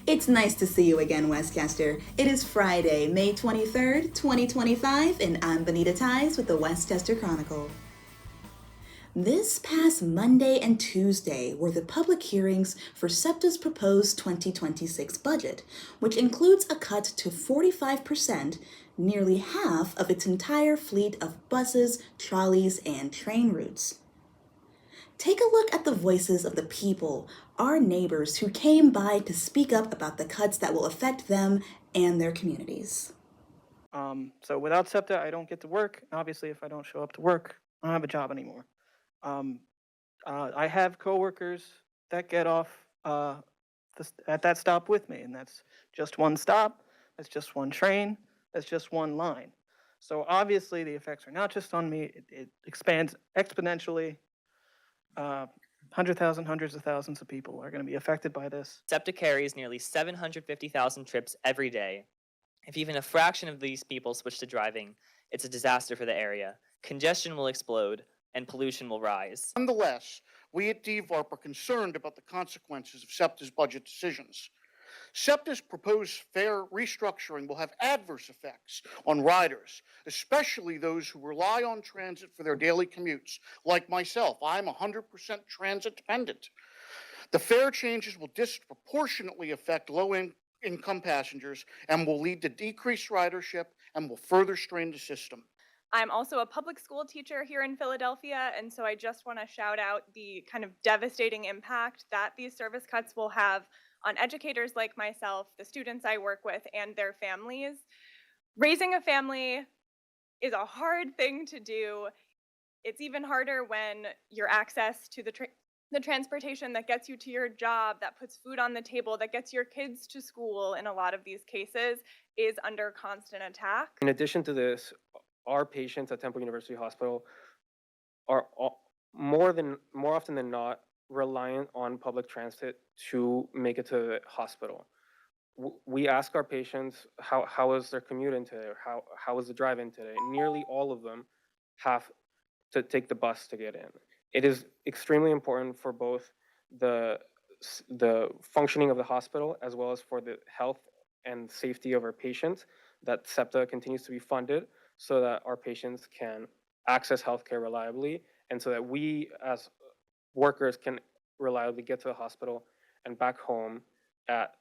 It's nice to see you again, Westchester. It is Friday, May 23rd, 2025, and I'm Bonita Ties with the Westchester Chronicle. This past Monday and Tuesday were the public hearings for SEPTA's proposed 2026 budget, which includes a cut to 45%, nearly half of its entire fleet of buses, trolleys, and train routes. Take a look at the voices of the people, our neighbors who came by to speak up about the cuts that will affect them and their communities. So without SEPTA, I don't get to work. Obviously, if I don't show up to work, I don't have a job anymore. I have coworkers that get off at that stop with me, and that's just one stop, that's just one train, that's just one line. So obviously, the effects are not just on me, it expands exponentially. Hundreds of thousands of people are going to be affected by this. SEPTA carries nearly 750,000 trips every day. If even a fraction of these people switch to driving, it's a disaster for the area. Congestion will explode, and pollution will rise. Nonetheless, we at DVARP are concerned about the consequences of SEPTA's budget decisions. SEPTA's proposed fare restructuring will have adverse effects on riders, especially those who rely on transit for their daily commutes, like myself. I'm 100% transit dependent. The fare changes will disproportionately affect low-income passengers and will lead to decreased ridership and will further strain the system. I'm also a public school teacher here in Philadelphia, and so I just want to shout out the kind of devastating impact that these service cuts will have on educators like myself, the students I work with, and their families. Raising a family is a hard thing to do. It's even harder when your access to the transportation that gets you to your job, that puts food on the table, that gets your kids to school in a lot of these cases is under constant attack. In addition to this, our patients at Temple University Hospital are more often than not reliant on public transit to make it to the hospital. We ask our patients how is their commute in today, or how is the drive in today. Nearly all of them have to take the bus to get in. It is extremely important for both the functioning of the hospital as well as for the health and safety of our patients that SEPTA continues to be funded so that our patients can access healthcare reliably, and so that we as workers can reliably get to the hospital and back home at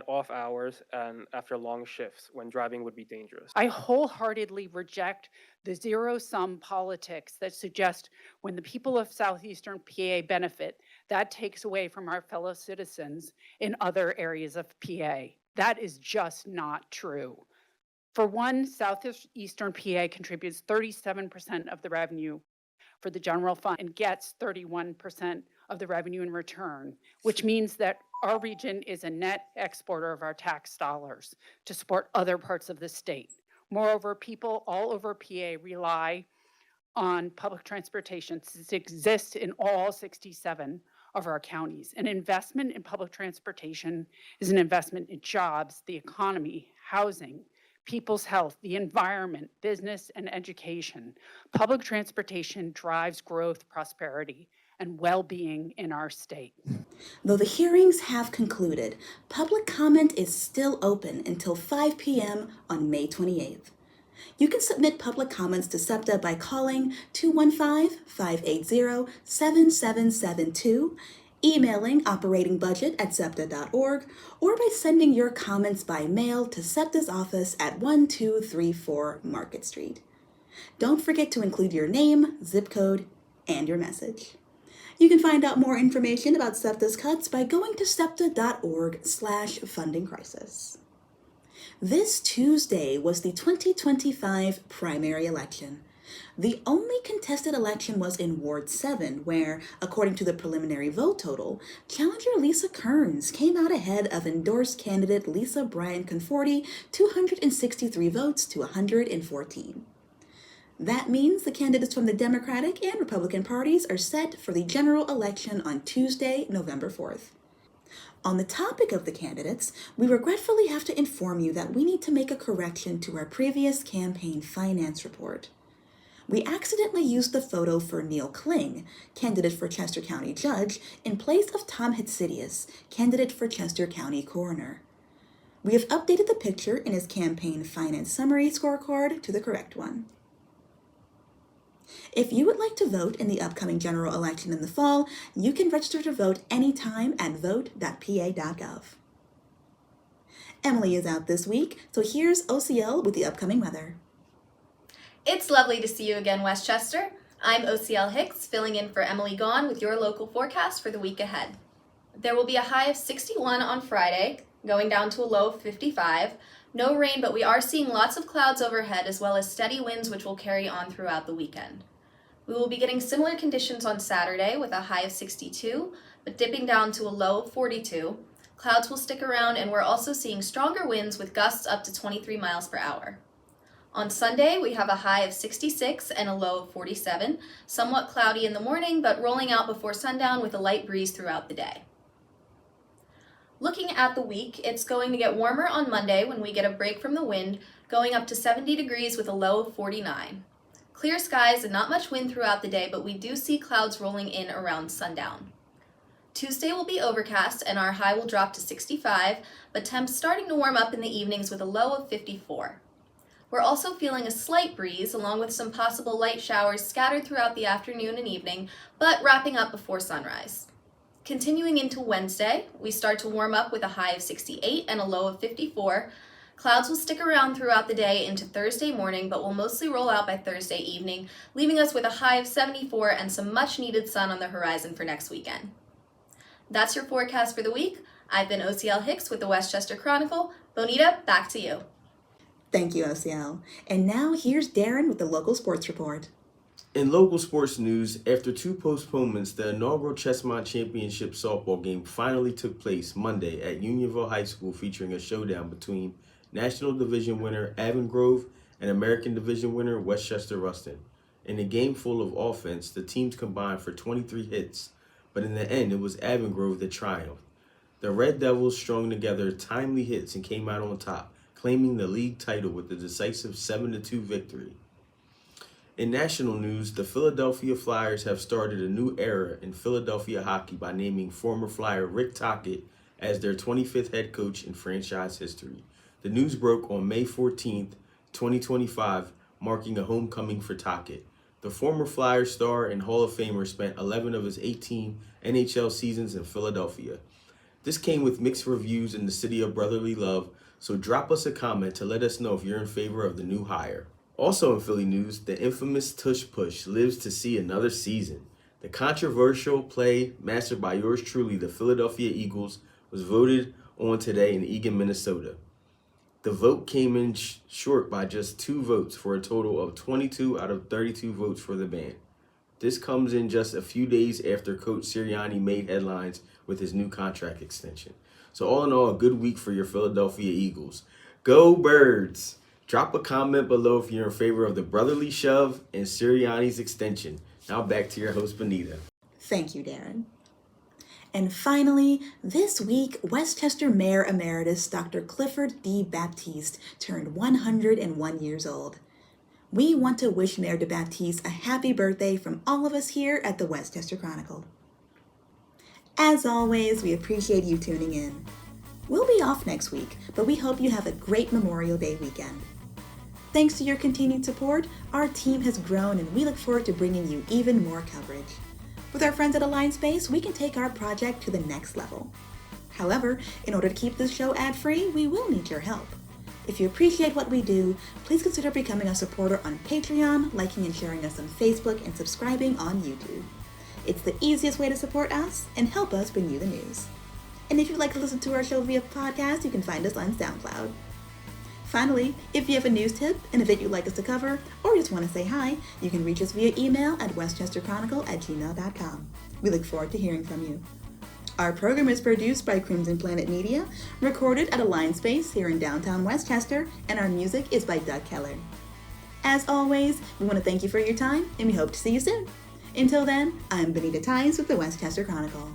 off hours and after long shifts when driving would be dangerous. I wholeheartedly reject the zero-sum politics that suggest when the people of southeastern PA benefit, that takes away from our fellow citizens in other areas of PA. That is just not true. For one, southeastern PA contributes 37% of the revenue for the general fund and gets 31% of the revenue in return, which means that our region is a net exporter of our tax dollars to support other parts of the state. Moreover, people all over PA rely on public transportation to exist in all 67 of our counties. An investment in public transportation is an investment in jobs, the economy, housing, people's health, the environment, business, and education. Public transportation drives growth, prosperity, and well-being in our state. Though the hearings have concluded, public comment is still open until 5 p.m. on May 28th. You can submit public comments to SEPTA by calling 215-580-7772, emailing operatingbudget@septa.org, or by sending your comments by mail to SEPTA's office at 1234 Market Street. Don't forget to include your name, zip code, and your message. You can find out more information about SEPTA's cuts by going to septa.org/fundingcrisis. This Tuesday was the 2025 primary election. The only contested election was in Ward 7, where, according to the preliminary vote total, challenger Lisa Kearns came out ahead of endorsed candidate Lisa Bryant Conforti, 263 votes to 114. That means the candidates from the Democratic and Republican parties are set for the general election on Tuesday, November 4th. On the topic of the candidates, we regretfully have to inform you that we need to make a correction to our previous campaign finance report. We accidentally used the photo for Neil Kling, candidate for Chester County Judge, in place of Tom Hitsidious, candidate for Chester County Coroner. We have updated the picture in his campaign finance summary scorecard to the correct one. If you would like to vote in the upcoming general election in the fall, you can register to vote anytime at vote.pa.gov. Emily is out this week, so here's OCL with the upcoming weather. It's lovely to see you again, Westchester. I'm OCL Hicks, filling in for Emily Gaughan with your local forecast for the week ahead. There will be a high of 61 on Friday, going down to a low of 55. No rain, but we are seeing lots of clouds overhead as well as steady winds which will carry on throughout the weekend. We will be getting similar conditions on Saturday with a high of 62, but dipping down to a low of 42. Clouds will stick around, and we're also seeing stronger winds with gusts up to 23 miles per hour. On Sunday, we have a high of 66 and a low of 47, somewhat cloudy in the morning, but rolling out before sundown with a light breeze throughout the day. Looking at the week, it's going to get warmer on Monday when we get a break from the wind, going up to 70 degrees with a low of 49. Clear skies and not much wind throughout the day, but we do see clouds rolling in around sundown. Tuesday will be overcast and our high will drop to 65, but temps starting to warm up in the evenings with a low of 54. We're also feeling a slight breeze along with some possible light showers scattered throughout the afternoon and evening, but wrapping up before sunrise. Continuing into Wednesday, we start to warm up with a high of 68 and a low of 54. Clouds will stick around throughout the day into Thursday morning, but will mostly roll out by Thursday evening, leaving us with a high of 74 and some much needed sun on the horizon for next weekend. That's your forecast for the week. I've been OCL Hicks with the Westchester Chronicle. Bonita, back to you. Thank you, OCL. And now here's Darren with the local sports report. In local sports news, after 2 postponements, the inaugural Chestmont Championship softball game finally took place Monday at Unionville High School, featuring a showdown between National Division winner Avon Grove and American Division winner Westchester Ruston. In a game full of offense, the teams combined for 23 hits, but in the end, it was Avon Grove that triumphed. The Red Devils strung together timely hits and came out on top, claiming the league title with a decisive 7-2 victory. In national news, the Philadelphia Flyers have started a new era in Philadelphia hockey by naming former Flyer Rick Tocchet as their 25th head coach in franchise history. The news broke on May 14th, 2025, marking a homecoming for Tocchet. The former Flyers star and Hall of Famer spent 11 of his 18 NHL seasons in Philadelphia. This came with mixed reviews in the city of brotherly love, so drop us a comment to let us know if you're in favor of the new hire. Also in Philly news, the infamous Tush Push lives to see another season. The controversial play mastered by yours truly, the Philadelphia Eagles, was voted on today in Eagan, Minnesota. The vote came in short by just 2 votes for a total of 22 out of 32 votes for the band. This comes in just a few days after Coach Sirianni made headlines with his new contract extension. So all in all, a good week for your Philadelphia Eagles. Go Birds! Drop a comment below if you're in favor of the brotherly shove and Sirianni's extension. Now back to your host, Bonita. Thank you, Darren. And finally, this week, Westchester Mayor Emeritus Dr. Clifford D. Baptiste turned 101 years old. We want to wish Mayor DeBaptiste a happy birthday from all of us here at the Westchester Chronicle. As always, we appreciate you tuning in. We'll be off next week, but we hope you have a great Memorial Day weekend. Thanks to your continued support, our team has grown and we look forward to bringing you even more coverage. With our friends at Alliance Space, we can take our project to the next level. However, in order to keep this show ad-free, we will need your help. If you appreciate what we do, please consider becoming a supporter on Patreon, liking and sharing us on Facebook, and subscribing on YouTube. It's the easiest way to support us and help us bring you the news. And if you'd like to listen to our show via podcast, you can find us on SoundCloud. Finally, if you have a news tip, an event you'd like us to cover, or just want to say hi, you can reach us via email at westchesterchronicle@gmail.com. We look forward to hearing from you. Our program is produced by Crimson Planet Media, recorded at Alliance Space here in downtown Westchester, and our music is by Doug Keller. As always, we want to thank you for your time, and we hope to see you soon. Until then, I'm Bonita Ties with the Westchester Chronicle.